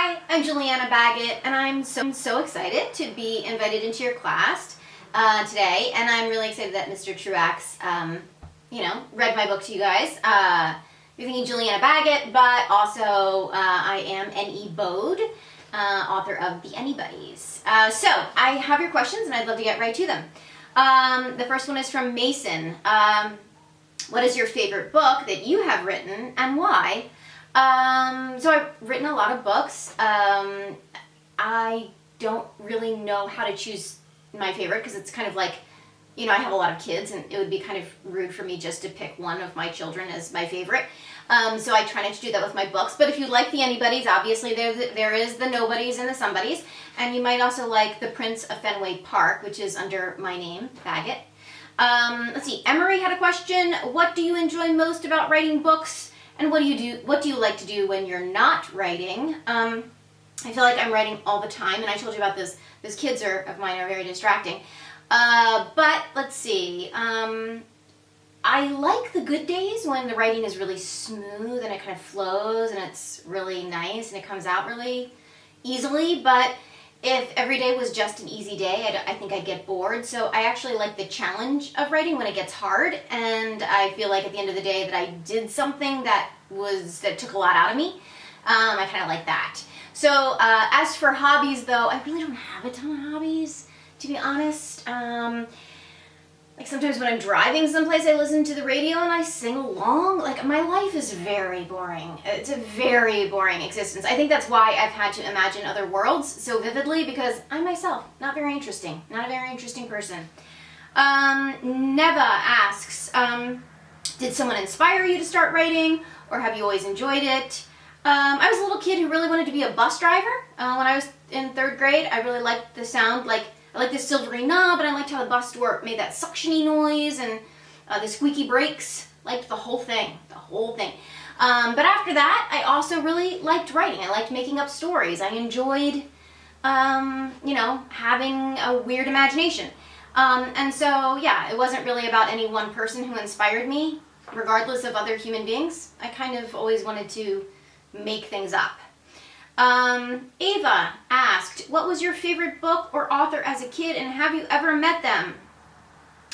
Hi, I'm Juliana Baggett, and I'm so excited to be invited into your class today. And I'm really excited that Mr. Truax, read my book to you guys. You're thinking Juliana Baggett, but also I am N.E. Bode, author of The Anybody's. So I have your questions, and I'd love to get right to them. The first one is from Mason. What is your favorite book that you have written, and why? So I've written a lot of books. I don't really know how to choose my favorite because it's kind of like, I have a lot of kids and it would be kind of rude for me just to pick one of my children as my favorite. So I try not to do that with my books. But if you like The Anybody's, obviously there is The Nobodies and The Somebodies. And you might also like The Prince of Fenway Park, which is under my name, Baggett. Let's see, Emery had a question. What do you enjoy most about writing books? And what do you like to do when you're not writing? I feel like I'm writing all the time, and I told you about this. Those kids of mine are very distracting. But let's see. I like the good days when the writing is really smooth and it kind of flows and it's really nice and it comes out really easily. But if every day was just an easy day, I think I'd get bored. So I actually like the challenge of writing when it gets hard, and I feel like at the end of the day that I did something that took a lot out of me. I kind of like that. So as for hobbies, though, I really don't have a ton of hobbies, to be honest. Like sometimes when I'm driving someplace, I listen to the radio and I sing along. Like, my life is very boring. It's a very boring existence. I think that's why I've had to imagine other worlds so vividly, because I'm myself not very interesting. Not a very interesting person. Neva asks, did someone inspire you to start writing, or have you always enjoyed it? I was a little kid who really wanted to be a bus driver. When I was in 3rd grade, I really liked the sound, I liked the silvery knob, and I liked how the bus door made that suction-y noise and the squeaky brakes. Liked the whole thing. But after that, I also really liked writing. I liked making up stories. I enjoyed, having a weird imagination. And so, yeah, it wasn't really about any one person who inspired me, regardless of other human beings. I kind of always wanted to make things up. Ava asked, what was your favorite book or author as a kid, and have you ever met them?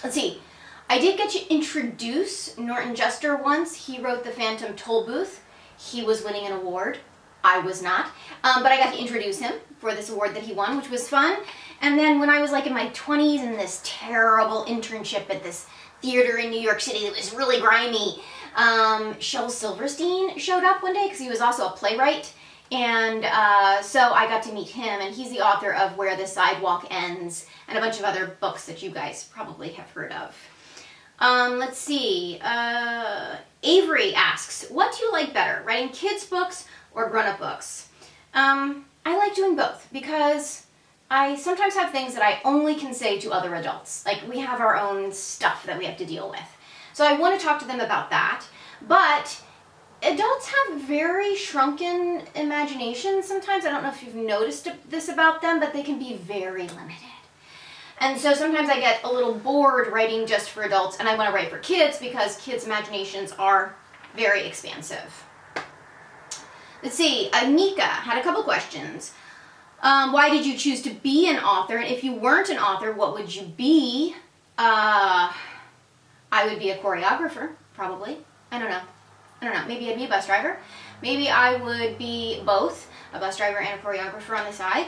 Let's see. I did get to introduce Norton Juster once. He wrote The Phantom Tollbooth. He was winning an award. I was not. But I got to introduce him for this award that he won, which was fun. And then when I was in my 20s in this terrible internship at this theater in New York City that was really grimy, Shel Silverstein showed up one day because he was also a playwright. And so I got to meet him, and he's the author of Where the Sidewalk Ends and a bunch of other books that you guys probably have heard of. Let's see. Avery asks, what do you like better, writing kids' books or grown-up books? I like doing both because I sometimes have things that I only can say to other adults. Like, we have our own stuff that we have to deal with. So I want to talk to them about that. But adults have very shrunken imaginations sometimes. I don't know if you've noticed this about them, but they can be very limited. And so sometimes I get a little bored writing just for adults, and I want to write for kids because kids' imaginations are very expansive. Let's see, Anika had a couple questions. Why did you choose to be an author? And if you weren't an author, what would you be? I would be a choreographer, probably. I don't know. Maybe I'd be a bus driver. Maybe I would be both, a bus driver and a choreographer on the side.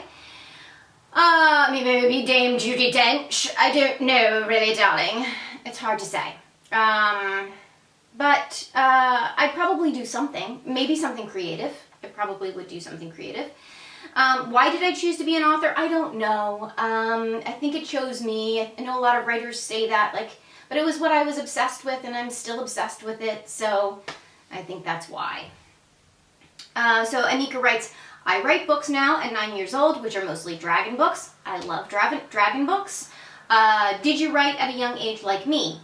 Maybe I would be Dame Judi Dench. I don't know, really, darling. It's hard to say. But I'd probably do something. Maybe something creative. I probably would do something creative. Why did I choose to be an author? I don't know. I think it chose me. I know a lot of writers say that, but it was what I was obsessed with, and I'm still obsessed with it, so I think that's why. So Anika writes, I write books now at 9 years old, which are mostly dragon books. I love dragon books. Did you write at a young age like me?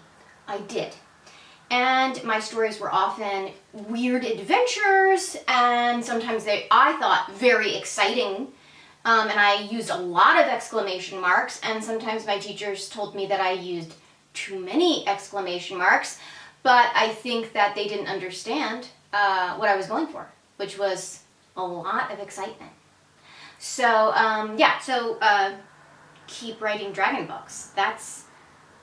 I did. And my stories were often weird adventures, and sometimes I thought, very exciting. And I used a lot of exclamation marks, and sometimes my teachers told me that I used too many exclamation marks, but I think that they didn't understand what I was going for, which was a lot of excitement. So yeah, so keep writing dragon books. That's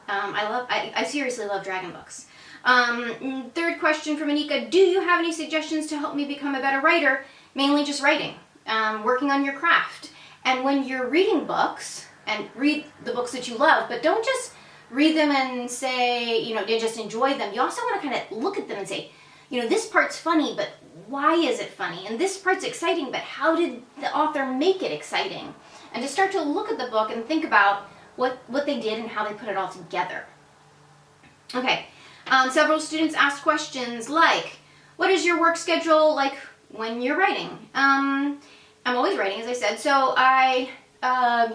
I seriously love dragon books. Third question from Anika: do you have any suggestions to help me become a better writer? Mainly just writing, working on your craft. And when you're reading books, and read the books that you love, but don't just read them and say, you know, just enjoy them. You also want to kind of look at them and say, you know, this part's funny, but why is it funny? And this part's exciting, but how did the author make it exciting? And to start to look at the book and think about what they did and how they put it all together. Okay, several students asked questions like, what is your work schedule like when you're writing? I'm always writing, as I said, so I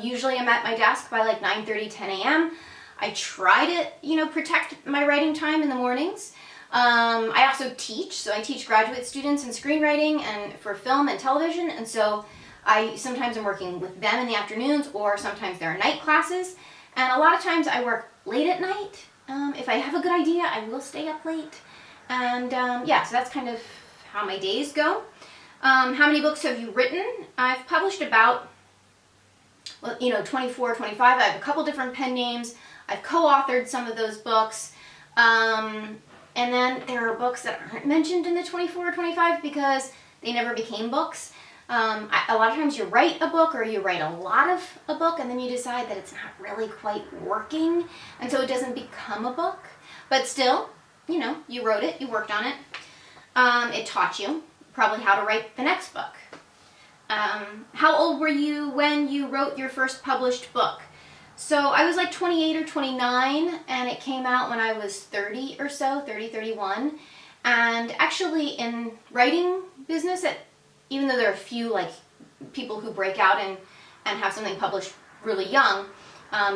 usually am at my desk by like 9:30, 10 a.m. I try to, you know, protect my writing time in the mornings. I also teach, so I teach graduate students in screenwriting and for film and television, and so I sometimes am working with them in the afternoons, or sometimes there are night classes, and a lot of times I work late at night. If I have a good idea, I will stay up late, and yeah, so that's kind of how my days go. How many books have you written? I've published about, well, you know, 24, 25. I have a couple different pen names. I've co-authored some of those books. And then there are books that aren't mentioned in the 24 or 25 because they never became books. A lot of times you write a book, or you write a lot of a book, and then you decide that it's not really quite working, and so it doesn't become a book. But still, you know, you wrote it, you worked on it. It taught you probably how to write the next book. How old were you when you wrote your first published book? So I was like 28 or 29, and it came out when I was 30 or so, 30, 31. And actually in writing business, even though there are a few like people who break out and have something published really young,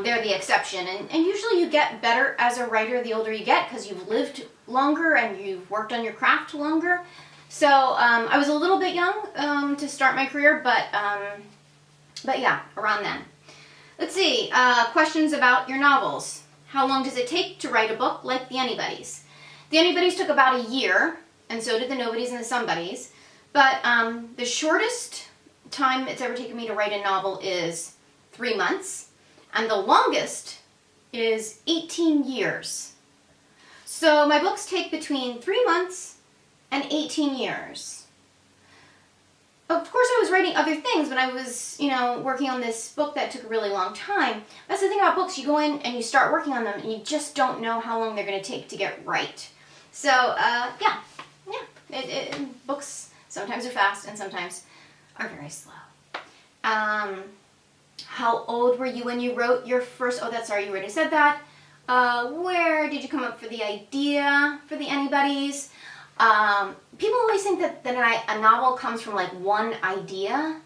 they're the exception. And usually you get better as a writer the older you get, because you've lived longer and you've worked on your craft longer. So I was a little bit young to start my career, but yeah, around then. Let's see, questions about your novels. How long does it take to write a book like The Anybodies? The Anybodies took about a year, and so did The Nobodies and The Somebodies. But the shortest time it's ever taken me to write a novel is 3 months, and the longest is 18 years. So my books take between 3 months and 18 years. Of course, I was writing other things when I was, you know, working on this book that took a really long time. That's the thing about books. You go in and you start working on them, and you just don't know how long they're going to take to get right. So, yeah. Books sometimes are fast and sometimes are very slow. How old were you when you wrote your first... Oh, that's sorry, you already said that. Where did you come up with the idea for The Anybodies? People always think that a novel comes from like one idea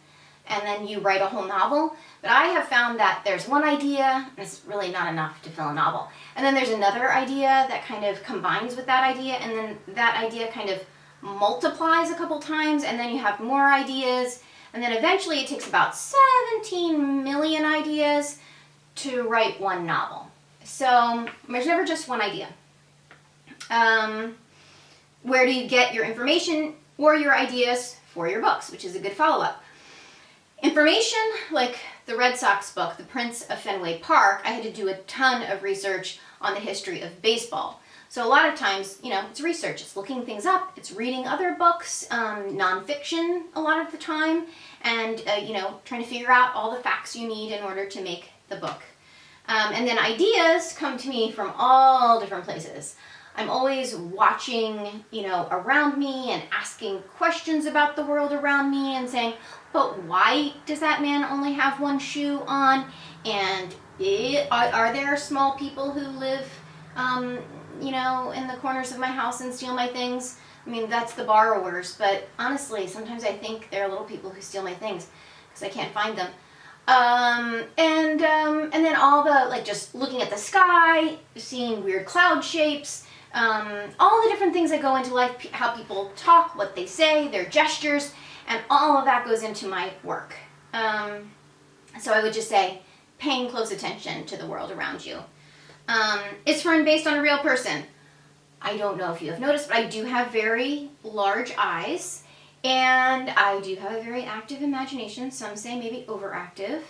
and then you write a whole novel, but I have found that there's one idea and it's really not enough to fill a novel, and then there's another idea that kind of combines with that idea, and then that idea kind of multiplies a couple times, and then you have more ideas, and then eventually it takes about 17 million ideas to write one novel. So there's never just one idea. Where do you get your information or your ideas for your books, which is a good follow-up. Information, like the Red Sox book, The Prince of Fenway Park, I had to do a ton of research on the history of baseball. So a lot of times, you know, it's research, it's looking things up, it's reading other books, nonfiction a lot of the time, and, you know, trying to figure out all the facts you need in order to make the book. And then ideas come to me from all different places. I'm always watching, you know, around me and asking questions about the world around me and saying, but why does that man only have one shoe on? And are there small people who live, you know, in the corners of my house and steal my things? I mean, that's the borrowers, but honestly, sometimes I think there are little people who steal my things because I can't find them. And then all the, like, just looking at the sky, seeing weird cloud shapes, all the different things that go into life, how people talk, what they say, their gestures, and all of that goes into my work. So I would just say, paying close attention to the world around you. Is Fern based on a real person? I don't know if you have noticed, but I do have very large eyes, And I do have a very active imagination. Some say maybe overactive.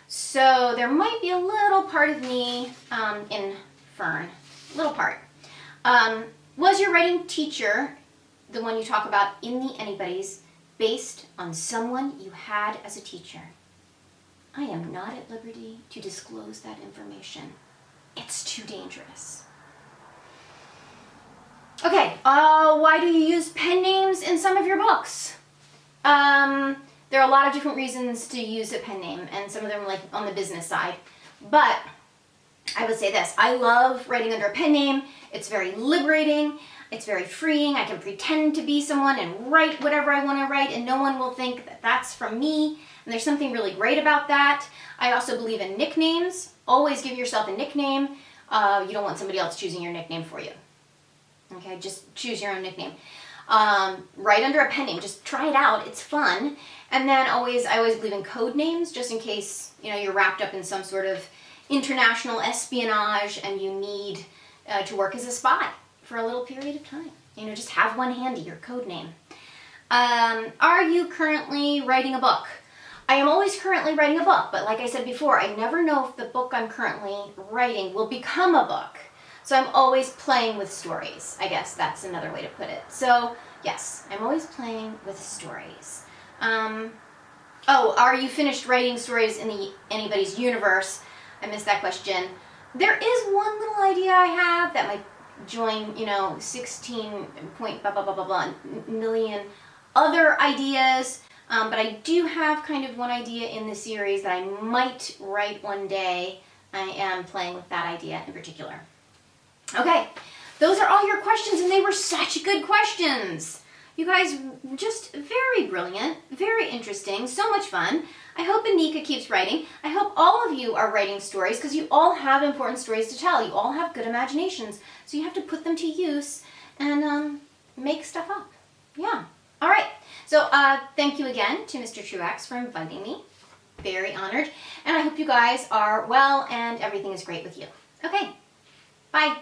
So there might be a little part of me in Fern. Little part. Was your writing teacher, the one you talk about in the Anybody's, based on someone you had as a teacher? I am not at liberty to disclose that information. It's too dangerous. Okay, why do you use pen names in some of your books? There are a lot of different reasons to use a pen name, and some of them like on the business side. But I would say this, I love writing under a pen name. It's very liberating. It's very freeing. I can pretend to be someone and write whatever I want to write, and no one will think that that's from me. And there's something really great about that. I also believe in nicknames. Always give yourself a nickname. You don't want somebody else choosing your nickname for you. Okay, just choose your own nickname. Write under a pen name. Just try it out. It's fun. And then I always believe in code names, just in case you're wrapped up in some sort of international espionage and you need to work as a spy for a little period of time. Just have one handy, your code name. Are you currently writing a book? I am always currently writing a book, but like I said before, I never know if the book I'm currently writing will become a book. So I'm always playing with stories. I guess that's another way to put it. So yes, I'm always playing with stories. Are you finished writing stories in the Anybody's universe? I missed that question. There is one little idea I have that might join, 16 point blah, blah, blah, blah, blah, million other ideas. But I do have kind of one idea in the series that I might write one day. I am playing with that idea in particular. Okay, those are all your questions, and they were such good questions. You guys, just very brilliant, very interesting, so much fun. I hope Anika keeps writing. I hope all of you are writing stories, because you all have important stories to tell. You all have good imaginations, so you have to put them to use and make stuff up. Yeah. All right. So thank you again to Mr. Truax for inviting me. Very honored. And I hope you guys are well and everything is great with you. Okay. Bye.